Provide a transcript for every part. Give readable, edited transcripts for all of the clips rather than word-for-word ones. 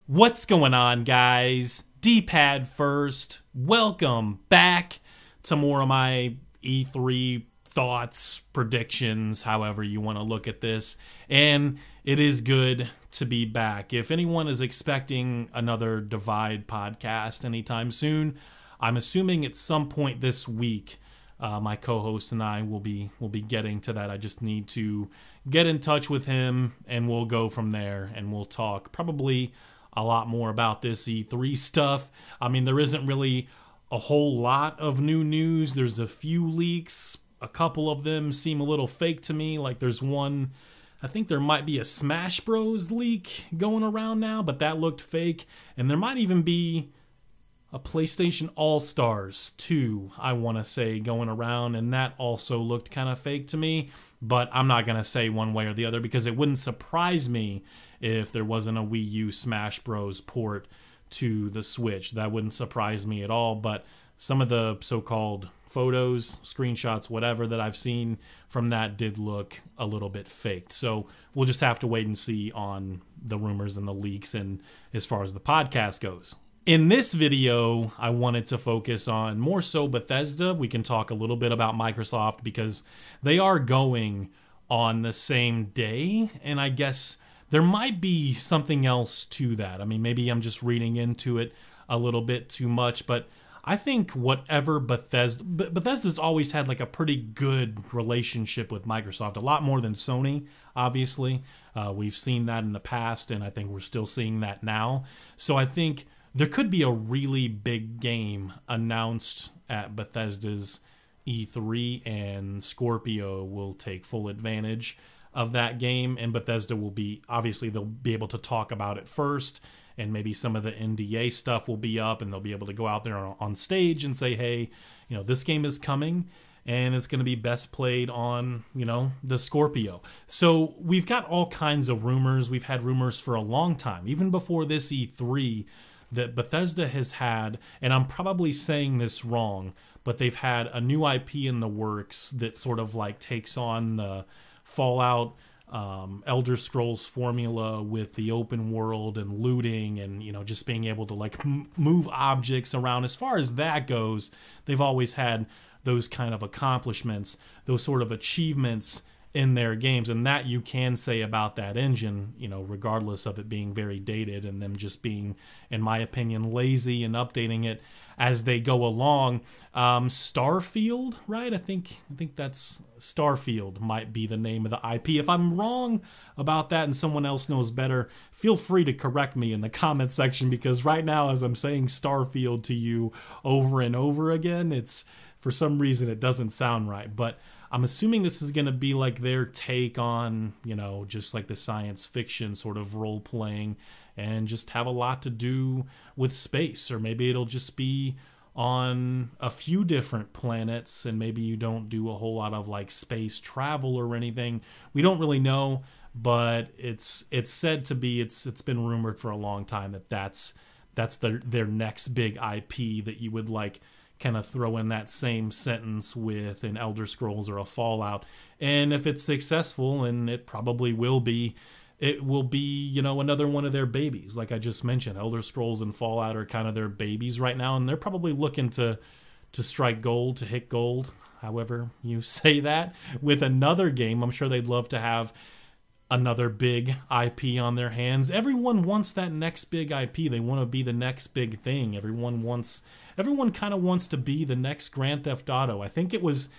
What's going on, guys? D-pad first. Welcome back to more of my E3 thoughts, predictions, however you want to look at this. And it is good to be back. If anyone is expecting another Divide podcast anytime soon, I'm assuming at some point this week, my co-host and I will be getting to that. I just need to get in touch with him, and we'll go from there, and we'll talk probably a lot more about this E3 stuff. I mean, there isn't really a whole lot of new news. There's a few leaks. A couple of them seem a little fake to me. Like there's one, I think there might be a Smash Bros leak going around now, but that looked fake. And there might even be a PlayStation All-Stars 2, I want to say, going around, and that also looked kind of fake to me, but I'm not going to say one way or the other because it wouldn't surprise me if there wasn't a Wii U Smash Bros port to the Switch. That wouldn't surprise me at all, but some of the so-called photos, screenshots, whatever that I've seen from that did look a little bit faked. So we'll just have to wait and see on the rumors and the leaks and as far as the podcast goes. In this video, I wanted to focus on more so Bethesda. We can talk a little bit about Microsoft because they are going on the same day, and I guess there might be something else to that. I mean, maybe I'm just reading into it a little bit too much, but I think whatever Bethesda's always had like a pretty good relationship with Microsoft, a lot more than Sony, obviously. We've seen that in the past, and I think we're still seeing that now. So I think there could be a really big game announced at Bethesda's E3, and Scorpio will take full advantage of that game, and Bethesda will be, obviously they'll be able to talk about it first, and maybe some of the NDA stuff will be up, and they'll be able to go out there on stage and say, hey, you know, this game is coming, and it's going to be best played on, you know, the Scorpio. So we've got all kinds of rumors. We've had rumors for a long time, even before this E3, that Bethesda has had, and I'm probably saying this wrong, but they've had a new IP in the works that sort of like takes on the Fallout, Elder Scrolls formula with the open world and looting and, you know, just being able to like move objects around. As far as that goes, they've always had those kind of accomplishments, those sort of achievements in their games, and that you can say about that engine, you know, regardless of it being very dated and them just being, in my opinion, lazy and updating it as they go along. Starfield, right? I think that's Starfield might be the name of the IP. If I'm wrong about that and someone else knows better, feel free to correct me in the comment section, because right now as I'm saying Starfield to you over and over again, it's for some reason it doesn't sound right. But I'm assuming this is going to be like their take on, you know, just like the science fiction sort of role playing, and just have a lot to do with space. Or maybe it'll just be on a few different planets, and maybe you don't do a whole lot of like space travel or anything. We don't really know, but it's said to be, it's been rumored for a long time that that's their next big IP that you would like kind of throw in that same sentence with an Elder Scrolls or a Fallout. And if it's successful, and it probably will be, it will be, you know, another one of their babies. Like I just mentioned, Elder Scrolls and Fallout are kind of their babies right now, and they're probably looking to strike gold, to hit gold, however you say that, with another game. I'm sure they'd love to have another big IP on their hands. Everyone wants that next big IP. They want to be the next big thing. Everyone kind of wants to be the next Grand Theft Auto. I think it was,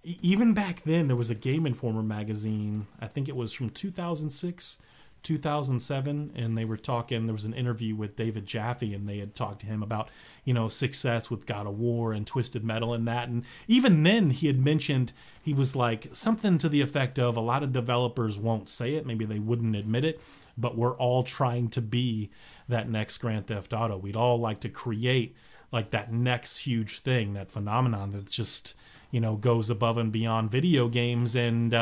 even back then, there was a Game Informer magazine, I think it was from 2006, 2007, and they were talking, there was an interview with David Jaffe, and they had talked to him about, you know, success with God of War and Twisted Metal and that. And even then he had mentioned, he was like something to the effect of, a lot of developers won't say it, maybe they wouldn't admit it, but we're all trying to be that next Grand Theft Auto. We'd all like to create like that next huge thing, that phenomenon that just, you know, goes above and beyond video games. And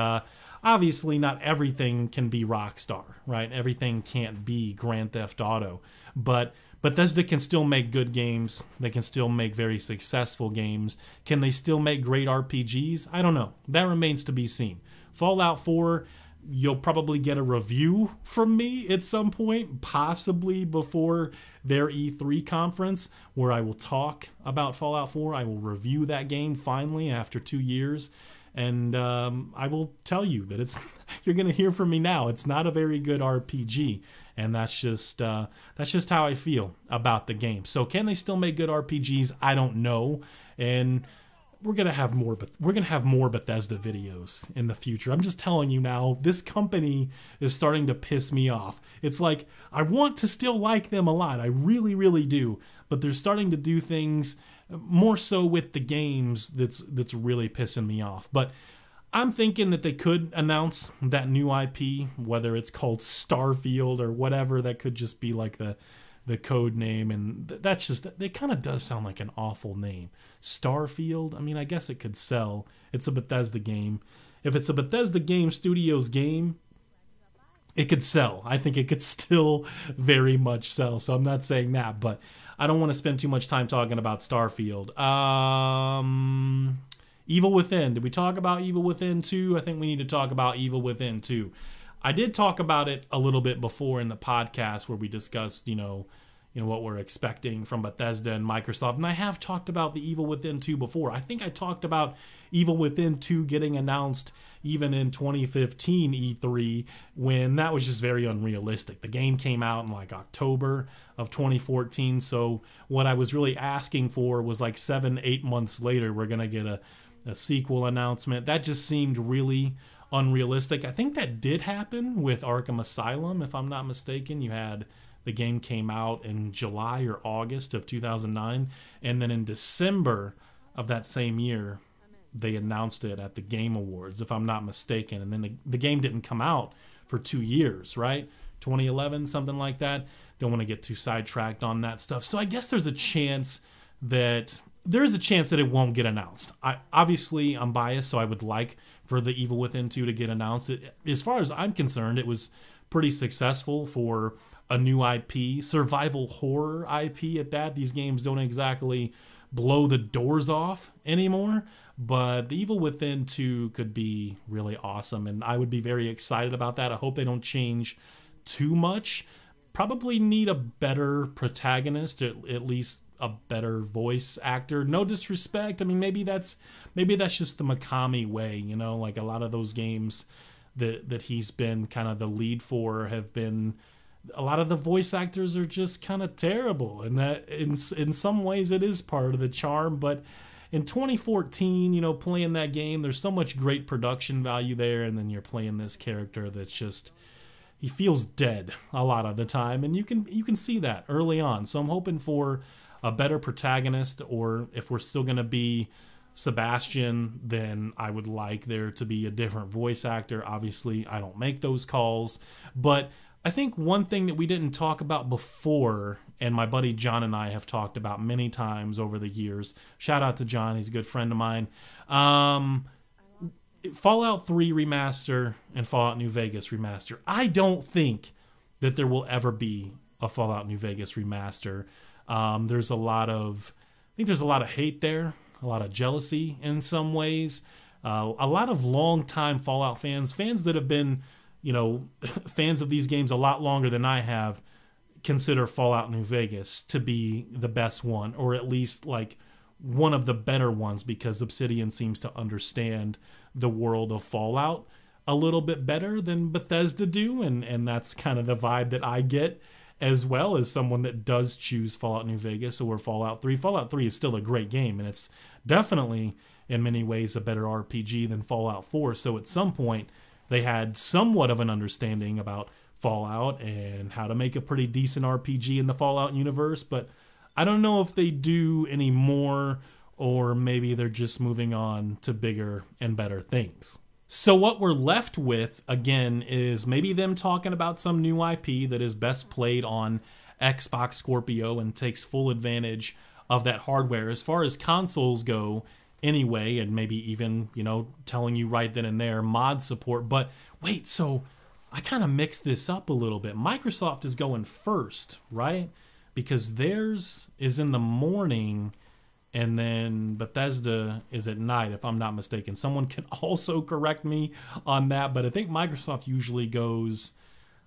obviously not everything can be Rockstar, right? Everything can't be Grand Theft Auto, but Bethesda can still make good games. They can still make very successful games. Can they still make great RPGs? I don't know. That remains to be seen. Fallout 4, you'll probably get a review from me at some point, possibly before their E3 conference, where I will talk about Fallout 4. I will review that game finally after 2 years. And I will tell you that you're going to hear from me now. It's not a very good RPG. And that's just how I feel about the game. So can they still make good RPGs? I don't know. And we're gonna have more Bethesda videos in the future. I'm just telling you now, this company is starting to piss me off. It's like, I want to still like them a lot. I really, really do. But they're starting to do things more so with the games that's really pissing me off. But I'm thinking that they could announce that new IP, whether it's called Starfield or whatever. That could just be like the code name, and that's just, it kind of does sound like an awful name. Starfield, I mean, I guess it could sell. It's a Bethesda game. If it's a Bethesda Game Studios game, it could sell. I think it could still very much sell, so I'm not saying that, but I don't want to spend too much time talking about Starfield. Evil Within. Did we talk about Evil Within 2? I think we need to talk about Evil Within 2. I did talk about it a little bit before in the podcast where we discussed, you know, what we're expecting from Bethesda and Microsoft. And I have talked about the Evil Within 2 before. I think I talked about Evil Within 2 getting announced even in 2015 E3 when that was just very unrealistic. The game came out in like October of 2014. So what I was really asking for was like 7-8 months later, we're going to get a sequel announcement. That just seemed really unrealistic. I think that did happen with Arkham Asylum, if I'm not mistaken. The game came out in July or August of 2009, and then in December of that same year, they announced it at the Game Awards, if I'm not mistaken. And then the game didn't come out for 2 years, right? 2011, something like that. Don't want to get too sidetracked on that stuff. So I guess there's a chance that it won't get announced. Obviously, I'm biased, so I would like for the Evil Within 2 to get announced. As far as I'm concerned, it was pretty successful for a new IP, survival horror IP at that. These games don't exactly blow the doors off anymore, but the Evil Within 2 could be really awesome, and I would be very excited about that. I hope they don't change too much. Probably need a better protagonist, or at least a better voice actor. No disrespect. I mean, maybe that's just the Mikami way, you know, like a lot of those games that he's been kind of the lead for have been, a lot of the voice actors are just kind of terrible, and that in some ways it is part of the charm. But in 2014, you know, playing that game, there's so much great production value there, and then you're playing this character that's just, he feels dead a lot of the time, and you can see that early on. So I'm hoping for a better protagonist, or if we're still going to be Sebastian, then I would like there to be a different voice actor. Obviously, I don't make those calls, but I think one thing that we didn't talk about before, and my buddy John and I have talked about many times over the years, shout out to John, he's a good friend of mine, Fallout 3 Remaster and Fallout New Vegas Remaster. I don't think that there will ever be a Fallout New Vegas Remaster. There's a lot of hate there, a lot of jealousy in some ways. A lot of longtime Fallout fans that have been, you know, fans of these games a lot longer than I have, consider Fallout New Vegas to be the best one, or at least like one of the better ones, because Obsidian seems to understand the world of Fallout a little bit better than Bethesda do, and that's kind of the vibe that I get, as well as someone that does choose Fallout New Vegas or Fallout 3. Fallout 3 is still a great game, and it's definitely in many ways a better RPG than Fallout 4. So at some point they had somewhat of an understanding about Fallout and how to make a pretty decent RPG in the Fallout universe, but I don't know if they do anymore, or maybe they're just moving on to bigger and better things. So what we're left with, again, is maybe them talking about some new IP that is best played on Xbox Scorpio and takes full advantage of that hardware as far as consoles go anyway, and maybe even, you know, telling you right then and there mod support. But wait, so I kind of mixed this up a little bit. Microsoft is going first, right? Because theirs is in the morning and then Bethesda is at night, if I'm not mistaken. Someone can also correct me on that, but I think Microsoft usually goes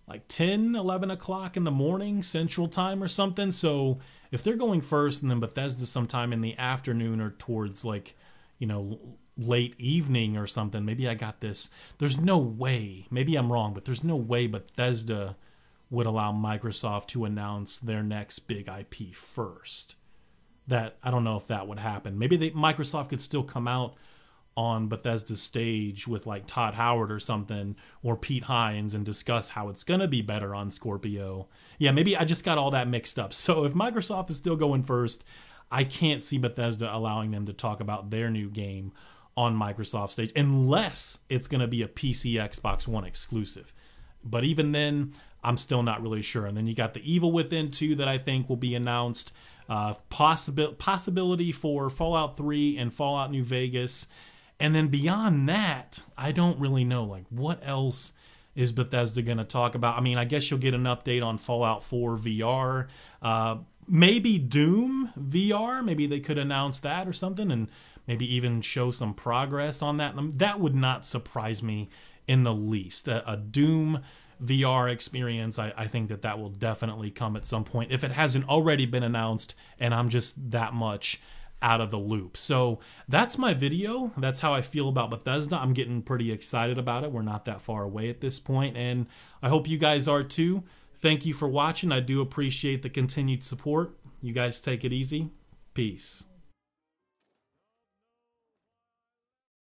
like 10, 11 o'clock in the morning, Central Time or something. So if they're going first and then Bethesda sometime in the afternoon or towards like, you know, late evening or something, maybe I got this. There's no way, maybe I'm wrong, but there's no way Bethesda would allow Microsoft to announce their next big IP first. That, I don't know if that would happen. Maybe Microsoft could still come out on Bethesda's stage with like Todd Howard or something, or Pete Hines, and discuss how it's going to be better on Scorpio. Yeah, maybe I just got all that mixed up. So if Microsoft is still going first, I can't see Bethesda allowing them to talk about their new game on Microsoft stage, unless it's going to be a PC Xbox One exclusive. But even then, I'm still not really sure. And then you got The Evil Within 2 that I think will be announced. Possibility for Fallout 3 and Fallout New Vegas. And then beyond that, I don't really know. Like, what else is Bethesda going to talk about? I mean, I guess you'll get an update on Fallout 4 VR. Maybe Doom VR. Maybe they could announce that or something, and maybe even show some progress on that. That would not surprise me in the least. A Doom VR experience, I think that will definitely come at some point, if it hasn't already been announced and I'm just that much out of the loop. So that's my video. That's how I feel about Bethesda. I'm getting pretty excited about it. We're not that far away at this point, and I hope you guys are too. Thank you for watching. I do appreciate the continued support. You guys take it easy. Peace.